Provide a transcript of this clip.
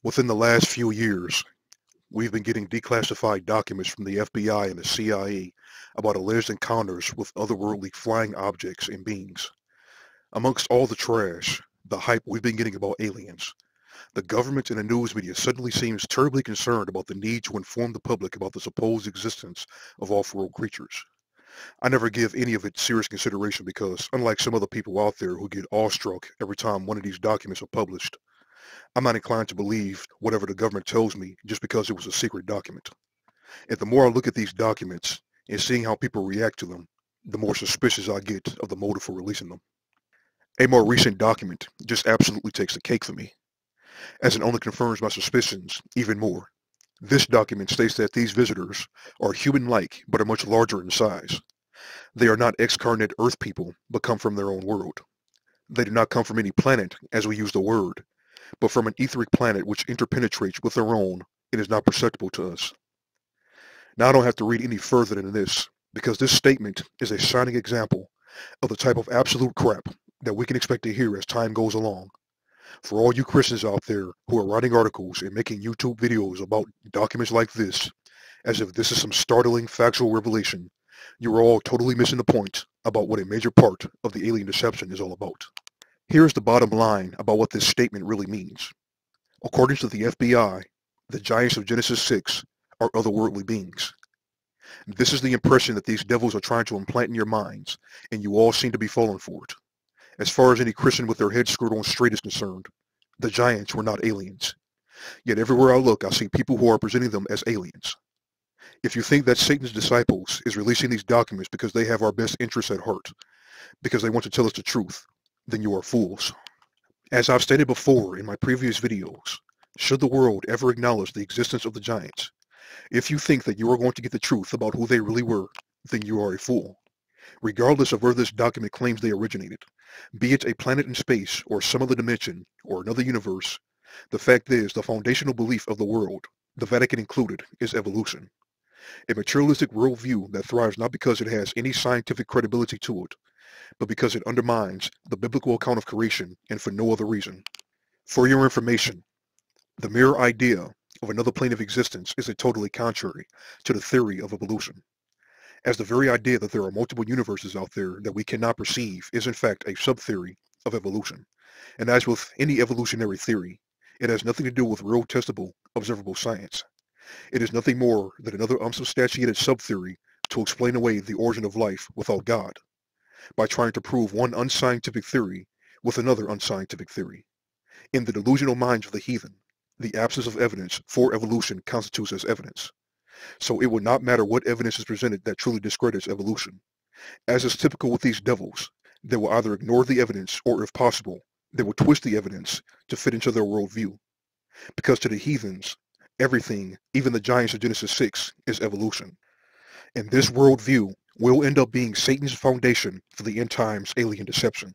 Within the last few years, we've been getting declassified documents from the FBI and the CIA about alleged encounters with otherworldly flying objects and beings. Amongst all the trash, the hype we've been getting about aliens, the government and the news media suddenly seems terribly concerned about the need to inform the public about the supposed existence of off-world creatures. I never give any of it serious consideration because, unlike some other people out there who get awestruck every time one of these documents are published, I'm not inclined to believe whatever the government tells me just because it was a secret document. And the more I look at these documents and seeing how people react to them, the more suspicious I get of the motive for releasing them. A more recent document just absolutely takes the cake for me, as it only confirms my suspicions even more. This document states that these visitors are human-like but are much larger in size. They are not excarnate Earth people, but come from their own world. They do not come from any planet, as we use the word, but from an etheric planet which interpenetrates with their own and is not perceptible to us. Now I don't have to read any further than this, because this statement is a shining example of the type of absolute crap that we can expect to hear as time goes along. For all you Christians out there who are writing articles and making YouTube videos about documents like this, as if this is some startling factual revelation, you are all totally missing the point about what a major part of the alien deception is all about. Here's the bottom line about what this statement really means. According to the FBI, the giants of Genesis 6 are otherworldly beings. This is the impression that these devils are trying to implant in your minds, and you all seem to be falling for it. As far as any Christian with their head screwed on straight is concerned, the giants were not aliens. Yet everywhere I look, I see people who are presenting them as aliens. If you think that Satan's disciples is releasing these documents because they have our best interests at heart, because they want to tell us the truth, then you are fools. As I've stated before in my previous videos, should the world ever acknowledge the existence of the giants, if you think that you are going to get the truth about who they really were, then you are a fool. Regardless of where this document claims they originated, be it a planet in space or some other dimension or another universe, the fact is the foundational belief of the world, the Vatican included, is evolution. A materialistic worldview that thrives not because it has any scientific credibility to it, but because it undermines the biblical account of creation and for no other reason. For your information, the mere idea of another plane of existence is totally contrary to the theory of evolution, as the very idea that there are multiple universes out there that we cannot perceive is in fact a sub-theory of evolution. And as with any evolutionary theory, it has nothing to do with real testable, observable science. It is nothing more than another unsubstantiated sub-theory to explain away the origin of life without God, by trying to prove one unscientific theory with another unscientific theory. In the delusional minds of the heathen, the absence of evidence for evolution constitutes as evidence. So it would not matter what evidence is presented that truly discredits evolution. As is typical with these devils, they will either ignore the evidence or, if possible, they will twist the evidence to fit into their worldview. Because to the heathens, everything, even the giants of Genesis 6, is evolution. And this worldview will end up being Satan's foundation for the end times alien deception.